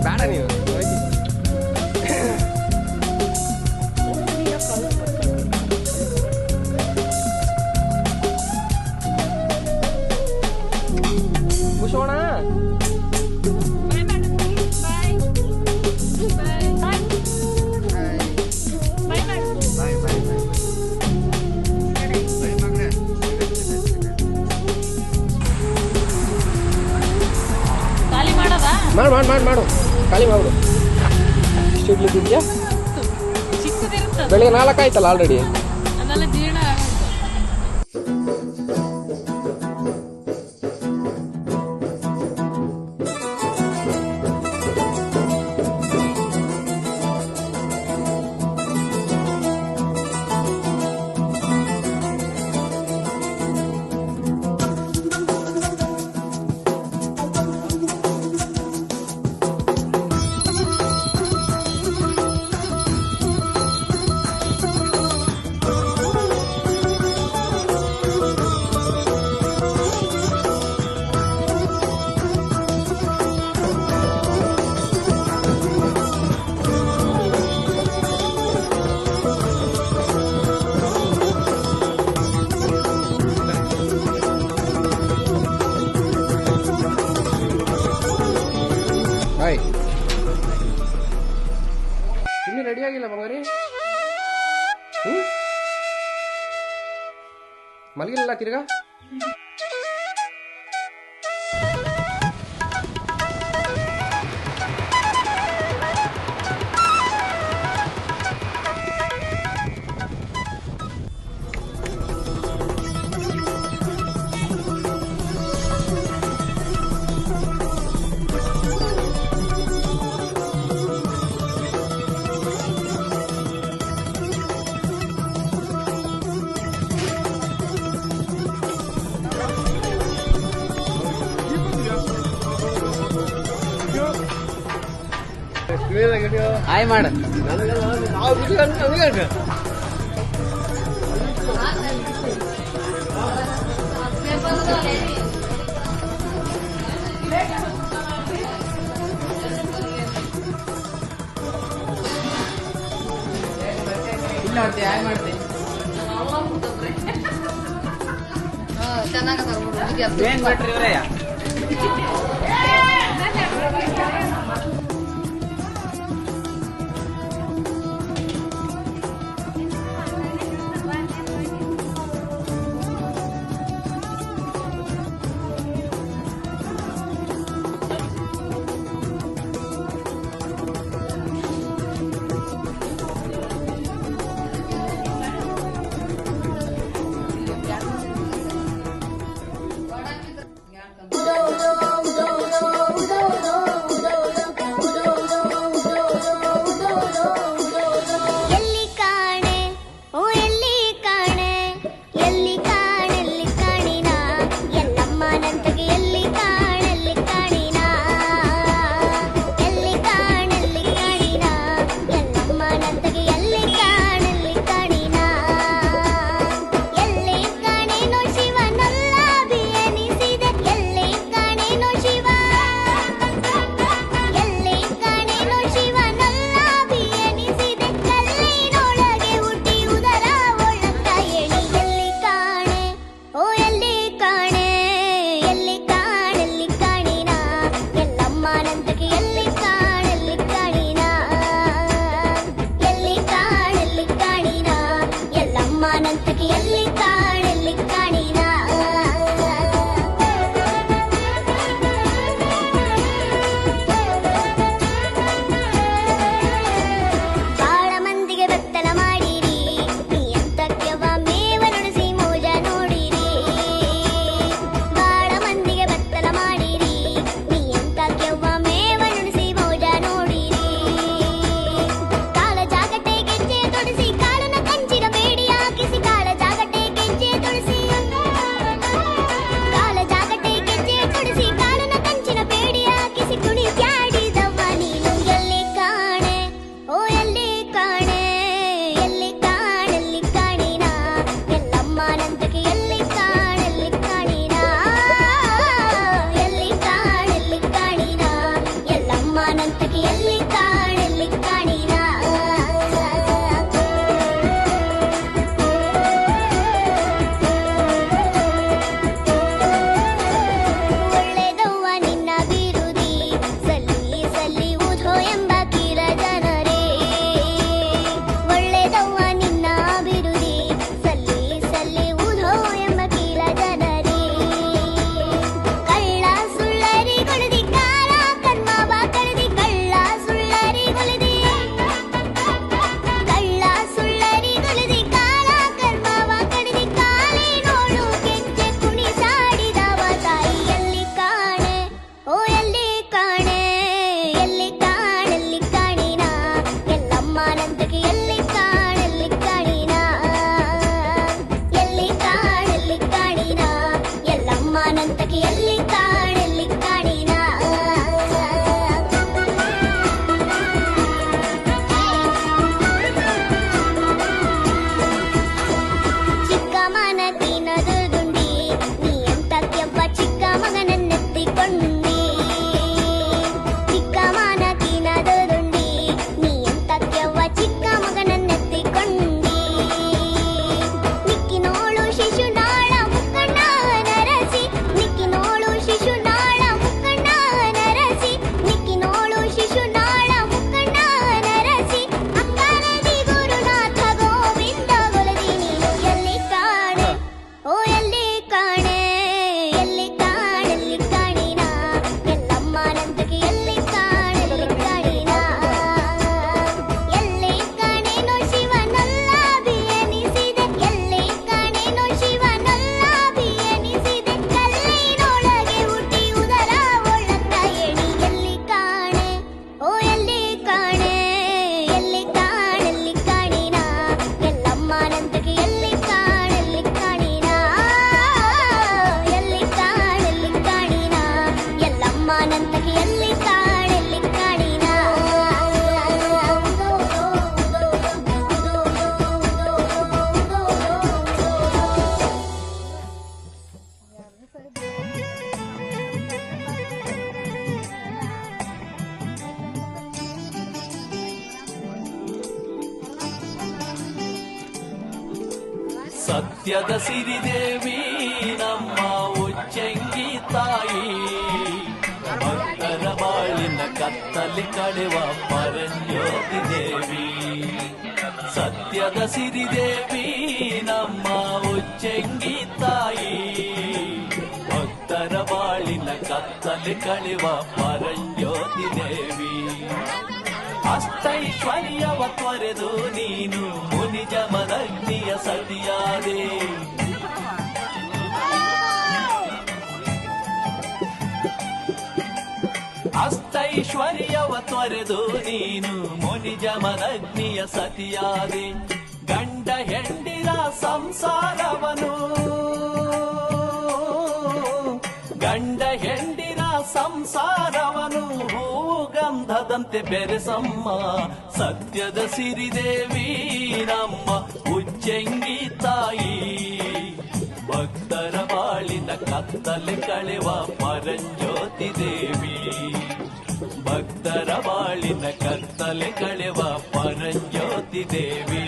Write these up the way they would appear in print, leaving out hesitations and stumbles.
ಬೇಡ ನೀವು ಹೋಗಿ. ಕುಶೋಣ ಮಾಡು ಖಾಲಿ ಮಾಡ್ಬಿಡು. ಇಷ್ಟು ಇಡ್ಲಿಕ್ಕಿದ್ಯಾ? ಬೆಳಿಗ್ಗೆ 4 ಆಯ್ತಲ್ಲ ಆಲ್ರೆಡಿ. ಇನ್ನೂ ರೆಡಿ ಆಗಿಲ್ಲ ಬಂಗಾರಿ. ಮಲಗಿಲ್ಲ ತಿರ್ಗಾ? ಹಾಯ್ ಮಾಡ. ಎಲ್ಲಮ್ಮನಂತಕಿಯಲ್ಲಿ ಕಾಣಲ್ಲಿ ಕಾಣಿನ ಚಿಕ್ಕ ಮನಕಿನದು ದುಂಡಿ ನೀ ಎಂತಕ್ಕೆಬ್ಬ ಚಿಕ್ಕ ಮಗನನ್ನೆತ್ತಿಕೊಂಡಿ ಚಿಕ್ಕ ಮನಕಿನದು ದುಂಡಿ ನೀ ಎಂತಕ್ಕೆವ್ವ ಚಿಕ್ಕ ಮಗನನ್ನೆತ್ತಿಕೊಂಡಿ ನಿಕ್ಕಿನೋಳು ಶಿಶುನಾಳ ಮುಕ್ಕಣ್ಣ ನರಸಿ ನಿಕ್ಕಿನೋಳು ಶಿಶುನಾಳ ಮುಕ್ಕಣ್ಣ ನರಸಿ ನಿಕ್ಕಿನೋಳು ಶಿಶುನಾಳ ಮುಕ್ಕಣ್ಣ ನರಸಿ ಅಕ್ಕರದಿ ಗುರುನಾಥ ಗೋವಿಂದ ಗೊಲದಿ ನೀನು ಎಲ್ಲಿ ಕಾಣೆ ಓ ಎಲ್ಲಿ ಕಾಣೆ ಎಲ್ಲಿ ಕಾಣೆಲ್ಲಿ ಕಾಣಿನ ಎಲ್ಲಮ್ಮನಂತಕ್ಕೆ ಎಲ್ಲಿ ಕಾಣೆಲ್ಲಿ ಕಾಣಿನ ಎಲ್ಲಿ ಕಾಣೆನೋ ಶಿವನಲ್ಲಾಭಿ ಎನಿಸಿದೆ ಎಲ್ಲಿ ಕಾಣೆನೋ ಶಿವನಲ್ಲಾಭಿ ಎನಿಸಿದೆ ಕಲ್ಲಿನೊಳಗೆ ಹುಟ್ಟಿ ಉದರ ಒಳತ್ತ ಎಣಿ ಎಲ್ಲಿ ಕಾಣೆ ಓ ಎಲ್ಲಿ ಕಾಣೆ ಎಲ್ಲಿ ಕಾಣೆಲ್ಲಿ ಕಾಣಿನ ಎಲ್ಲಮ್ಮನಂತಕ್ಕೆ ಎಲ್ಲಿ ಕಾಣೆಲ್ಲಿ ಕಾಣಿನ ಎಲ್ಲಿ ಕಾಣೆಲ್ಲಿ ಕಾಣಿನ ಎಲ್ಲಮ್ಮನಂತಕ್ಕೆ ಎಲ್ಲಿ ಕಾಣೆಲ್ಲಿ ಕಾಣಿನ ಸತ್ಯದ ಸಿರಿದೇವಿ ನಮ್ಮ ಉಚ್ಚಂಗಿ ತಾಯಿ ಭಕ್ತರ ಬಾಳಿನ ಕತ್ತಲಿ ಕಳೆವ ಪರಂಜ್ಯೋತಿ ದೇವಿ ಸತ್ಯದ ಸಿರಿದೇವಿ ನಮ್ಮ ಉಚ್ಚಂಗಿ ತಾಯಿ ಭಕ್ತರ ಬಾಳಿನ ಕತ್ತಲಿ ಕಳೆವ ಪರಂಜ್ಯೋತಿ ದೇವಿ ಅಷ್ಟೈಶ್ವರ್ಯವ ತೊರೆದು ನೀನು ಮುನಿಜ ಮದಗ್ನಿಯ ಸತಿಯಾದೆ ಅಷ್ಟೈಶ್ವರ್ಯವ ತೊರೆದು ನೀನು ಮುನಿಜ ಮದಗ್ನಿಯ ಸತಿಯಾದೆ ಗಂಡ ಹೆಂಡಿರ ಸಂಸಾರವನು ಗಂಡ ಹೆಂಡಿರ ಸಂಸಾರವನು ಹೂವು ಗಂಧದಂತೆ ಬೆರೆಸಮ್ಮ ಸತ್ಯದ ಸಿರಿದೇವಿ ನಮ್ಮ ಉಚ್ಚಂಗಿ ತಾಯಿ ಭಕ್ತರ ಬಾಳಿನ ಕತ್ತಲೆ ಕಳೆವ ಪರಂಜ್ಯೋತಿ ದೇವಿ ಭಕ್ತರ ಬಾಳಿನ ಕತ್ತಲೆ ಕಳೆವ ಪರಂಜ್ಯೋತಿ ದೇವಿ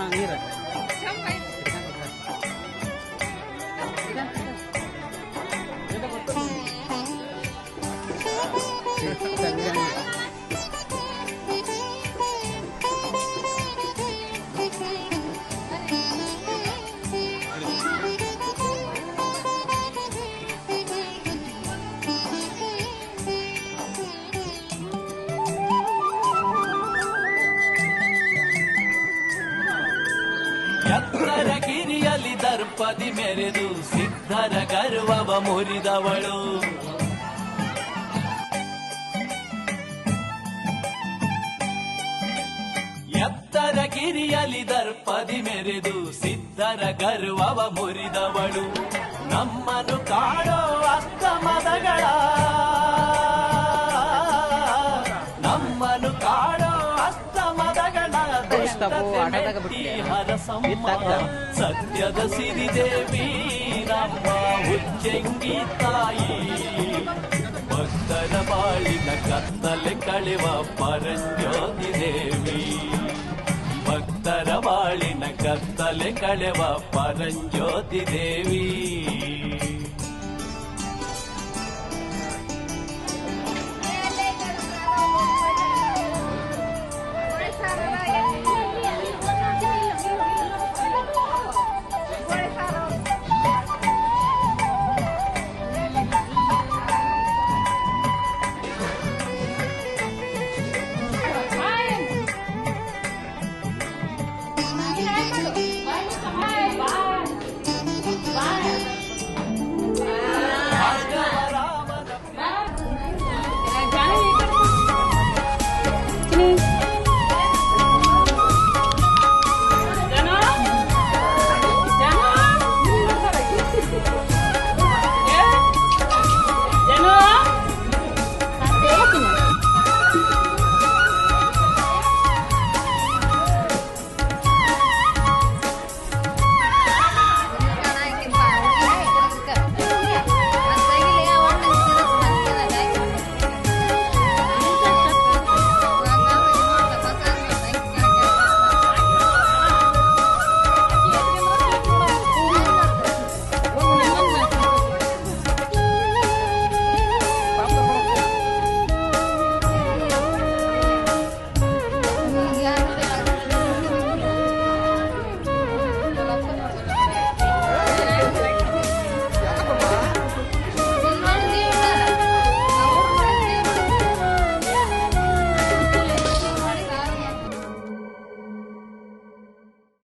ನೀರು ಎತ್ತರ ಗಿರಿಯಲ್ಲಿ ದರ್ಪದಿ ಮೆರೆದು ಸಿದ್ಧರ ಗರ್ವವ ಮುರಿದವಳು ಎತ್ತರ ಗಿರಿಯಲ್ಲಿ ದರ್ಪದಿ ಮೆರೆದು ಸಿದ್ಧರ ಗರ್ವವ ಮುರಿದವಳು ನಮ್ಮನ್ನು ಕಾಡೋ ಅಸ್ತಮದಗಳ ನಮ್ಮನ್ನು ಕಾಡೋ ಅಸ್ತಮದಗಳ ಹರಸಮ್ಮ ಸತ್ಯದ ಸಿರಿದೇವಿ ನಮ್ಮ ಉಚ್ಚಂಗಿ ತಾಯಿ ಭಕ್ತರ ಬಾಳಿನ ಕತ್ತಲೆ ಕಳೆವ ಪರಂಜ್ಯೋತಿ ದೇವಿ ಭಕ್ತರ ಬಾಳಿನ ಕತ್ತಲೆ ಕಳೆವ ಪರಂಜ್ಯೋತಿ ದೇವಿ